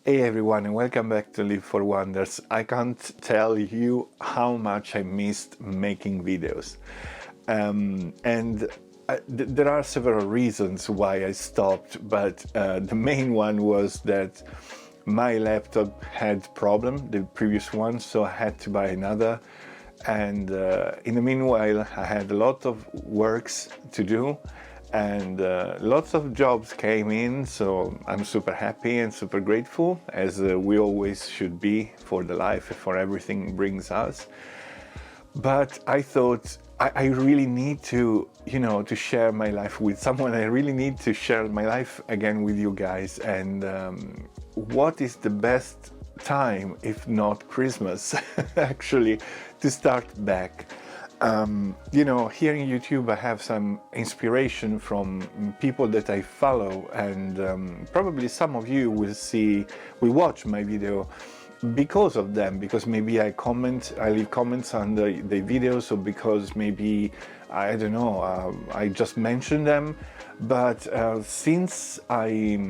Hey everyone, and welcome back to Live for Wonders. I can't tell you how much I missed making videos. There are several reasons why I stopped, but the main one was that my laptop had problem, the previous one, so I had to buy another. And in the meanwhile, I had a lot of works to do, and lots of jobs came in, so I'm super happy and super grateful, as we always should be, for the life, for everything brings us. But I thought I really need to, to share my life with someone. I really need to share my life again with you guys. And what is the best time, if not Christmas, actually, to start back? Here in YouTube, I have some inspiration from people that I follow, and probably some of you will watch my video because of them, because maybe I leave comments on the videos, or because maybe, I don't know, I just mentioned them. But since I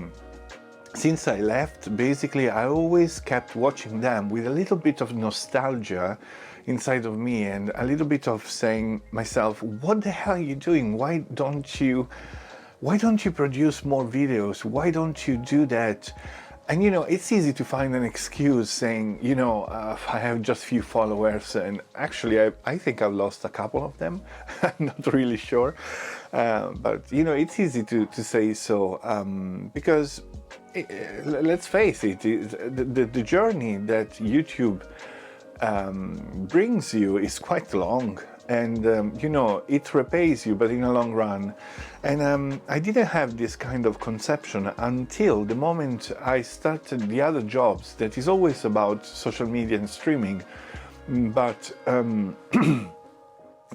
left, basically, I always kept watching them with a little bit of nostalgia inside of me, and a little bit of saying myself, what the hell are you doing? Why don't you produce more videos? Why don't you do that? And it's easy to find an excuse saying, I have just few followers, and actually I think I've lost a couple of them. I'm not really sure, but it's easy to say so, because let's face it, the journey that YouTube brings you is quite long, and it repays you, but in a long run. And I didn't have this kind of conception until the moment I started the other jobs that is always about social media and streaming, but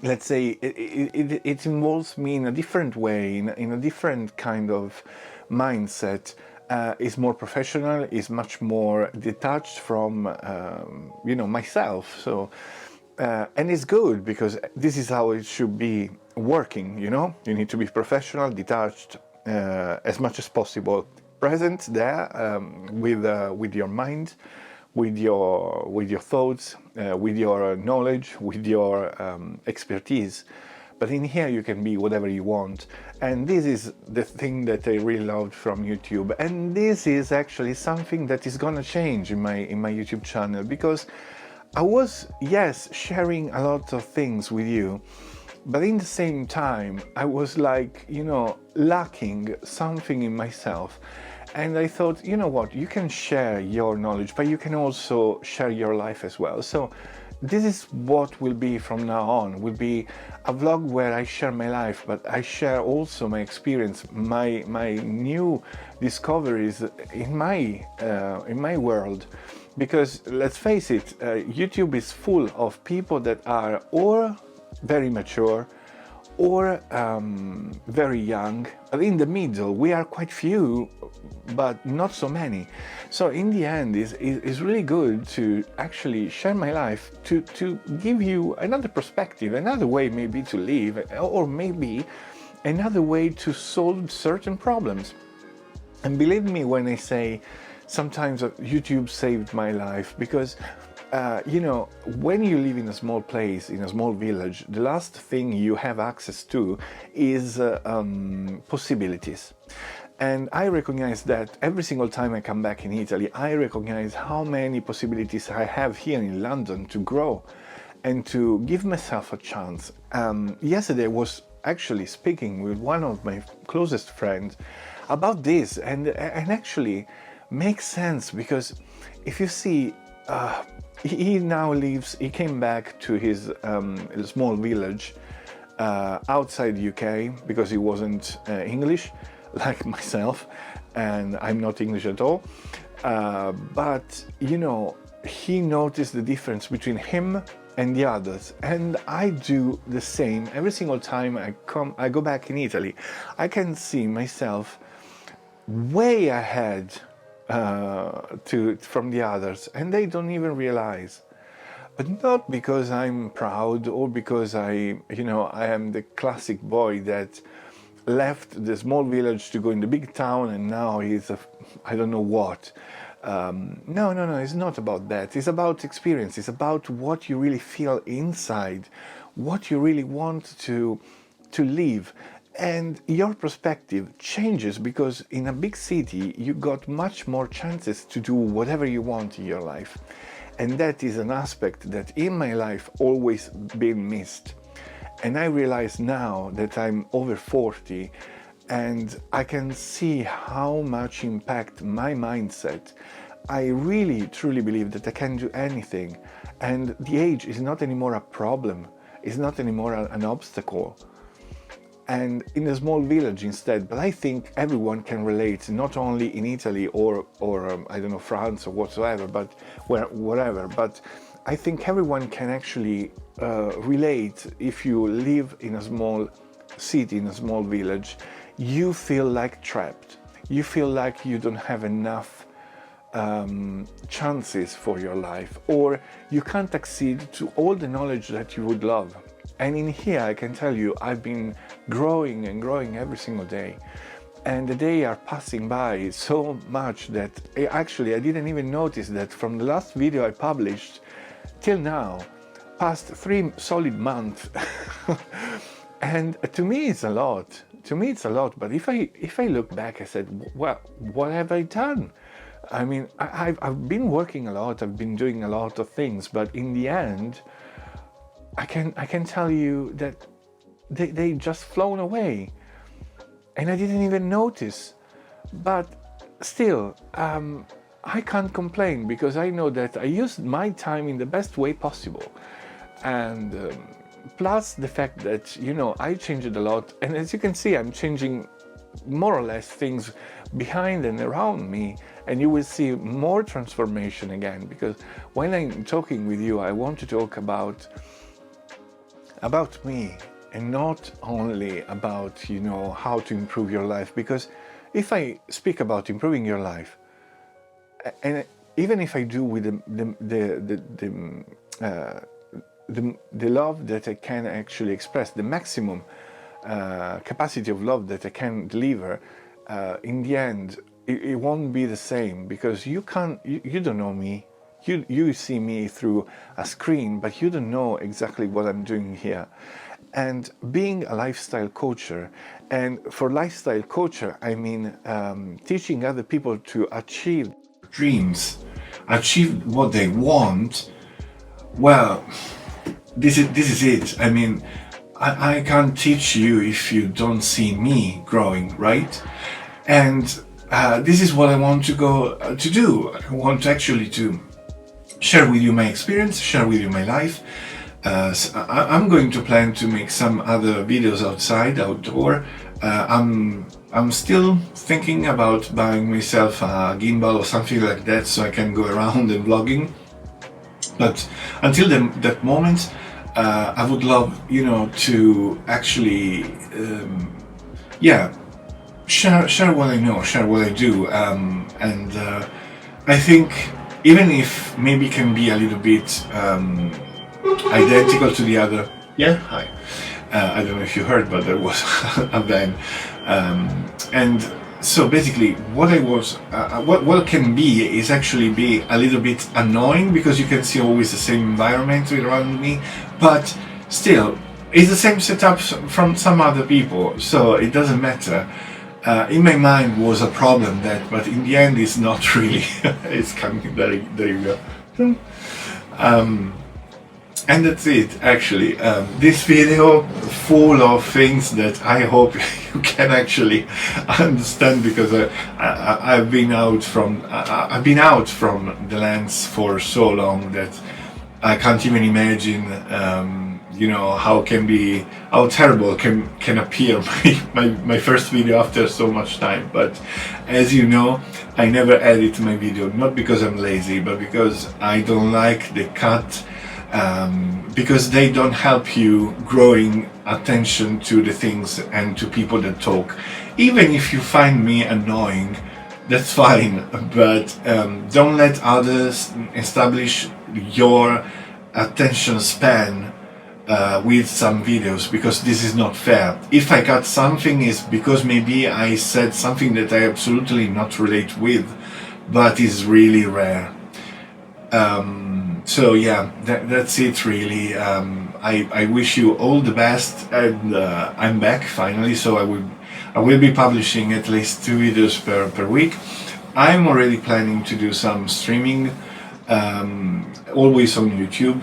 let's say it involves me in a different way, in a different kind of mindset. Is more professional, is much more detached from myself. So and it's good, because this is how it should be working. You need to be professional, detached, as much as possible, present there, with your mind, with your thoughts, with your knowledge, with your expertise. But in here you can be whatever you want. And this is the thing that I really loved from YouTube. And this is actually something that is gonna change in my YouTube channel, because I was, yes, sharing a lot of things with you, but in the same time I was like, lacking something in myself. And I thought, you know what, you can share your knowledge, but you can also share your life as well. So this is what will be from now on, will be a vlog where I share my life, but I share also my experience, my new discoveries in my world. Because let's face it, YouTube is full of people that are or very mature or very young, but in the middle we are quite few, but not so many. So in the end, it's really good to actually share my life, to give you another perspective, another way maybe to live, or maybe another way to solve certain problems. And believe me when I say sometimes YouTube saved my life, because when you live in a small place, in a small village, the last thing you have access to is possibilities. And I recognize that every single time I come back in Italy. I recognize how many possibilities I have here in London to grow and to give myself a chance. Yesterday I was actually speaking with one of my closest friends about this, and actually makes sense, because if you see, he came back to his small village outside UK, because he wasn't English like myself, and I'm not English at all. But he noticed the difference between him and the others, and I do the same every single time I go back in Italy. I can see myself way ahead from the others, and they don't even realize. But not because I'm proud, or because I am the classic boy that left the small village to go in the big town, and now he's I don't know what. No, no, no, it's not about that. It's about experience. It's about what you really feel inside, what you really want to live. And your perspective changes because in a big city, you got much more chances to do whatever you want in your life. And that is an aspect that in my life always been missed. And I realize now that I'm over 40 and I can see how much impact my mindset. I really truly believe that I can do anything, and the age is not anymore a problem, it's not anymore an obstacle. And in a small village instead, but I think everyone can relate, not only in Italy or I don't know, France or whatsoever, but wherever, but I think everyone can actually relate. If you live in a small city, in a small village, you feel like trapped. You feel like you don't have enough chances for your life, or you can't accede to all the knowledge that you would love. And in here, I can tell you, I've been growing and growing every single day. And the days are passing by so much that actually I didn't even notice that from the last video I published till now, past 3 solid months. And to me it's a lot. To me it's a lot. But if I look back, I said, well, what have I done? I mean, I've been working a lot. I've been doing a lot of things. But in the end, I can tell you that they just flown away. And I didn't even notice. But still, I can't complain because I know that I used my time in the best way possible. And plus the fact that, you know, I changed a lot. And as you can see, I'm changing more or less things behind and around me. And you will see more transformation again. Because when I'm talking with you, I want to talk about me. And not only about, you know, how to improve your life. Because if I speak about improving your life, and even if I do with the love that I can actually express, the maximum capacity of love that I can deliver, in the end, it won't be the same because you don't know me. You see me through a screen, but you don't know exactly what I'm doing here. And being a lifestyle coacher, and for lifestyle coacher, I mean teaching other people to achieve dreams, achieve what they want. Well, this is it. I mean, I can't teach you if you don't see me growing, right? And this is what I want to do. I want actually to share with you my experience, share with you my life. So I'm going to plan to make some other videos outdoor. I'm still thinking about buying myself a gimbal or something like that so I can go around and vlogging. But until that moment, I would love, you know, to actually, share what I know, share what I do, and I think even if maybe can be a little bit identical to the other. Yeah, hi. I don't know if you heard, but there was a van, and so basically, what I was, what can be is actually be a little bit annoying because you can see always the same environment around me, but still, it's the same setup from some other people, so it doesn't matter. In my mind was a problem that, but in the end, it's not really. It's coming. There you go. And that's it, actually. This video full of things that I hope you can actually understand because I've been out from the lands for so long that I can't even imagine. You know how terrible can appear my first video after so much time. But as you know, I never edit my video, not because I'm lazy, but because I don't like the cut. Because they don't help you growing attention to the things and to people that talk. Even if you find me annoying, that's fine, but don't let others establish your attention span with some videos, because this is not fair. If I got something, is because maybe I said something that I absolutely not relate with, but it's really rare. So yeah, that's it really. I wish you all the best, and I'm back finally, so I will be publishing at least 2 videos per week. I'm already planning to do some streaming, always on YouTube,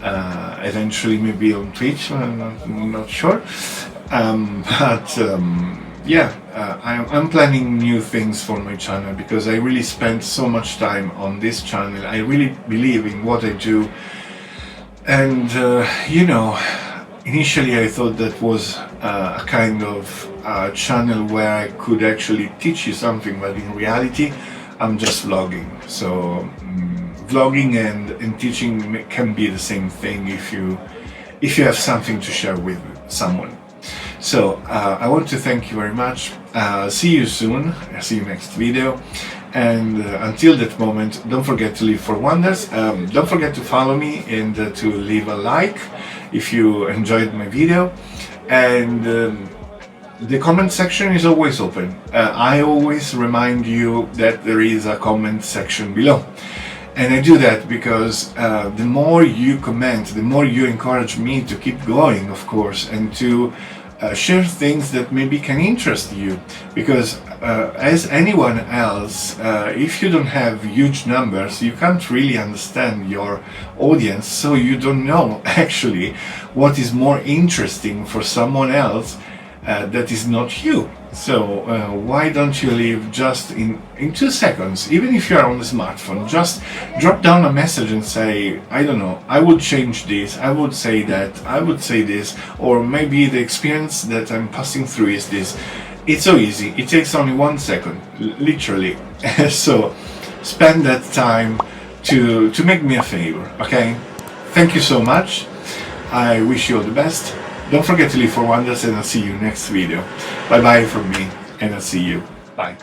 eventually maybe on Twitch, I'm not sure. Yeah, I'm planning new things for my channel because I really spent so much time on this channel. I really believe in what I do, and you know, initially I thought that was a kind of channel where I could actually teach you something, but in reality I'm just vlogging. So vlogging and teaching can be the same thing if you have something to share with someone. So I want to thank you very much. See you soon. See you next video. And until that moment, don't forget to live for wonders. Don't forget to follow me and to leave a like if you enjoyed my video. And the comment section is always open. I always remind you that there is a comment section below. And I do that because the more you comment, the more you encourage me to keep going, of course, and to share things that maybe can interest you. Because as anyone else, if you don't have huge numbers, you can't really understand your audience, so you don't know actually what is more interesting for someone else that is not you. So why don't you leave just in 2 seconds, even if you are on the smartphone, just drop down a message and say, I don't know, I would change this, I would say that, I would say this, or maybe the experience that I'm passing through is this. It's so easy, it takes only 1 second, literally. So spend that time to make me a favor, okay? Thank you so much. I wish you all the best. Don't forget to live for wonders, and I'll see you next video. Bye bye from me, and I'll see you. Bye.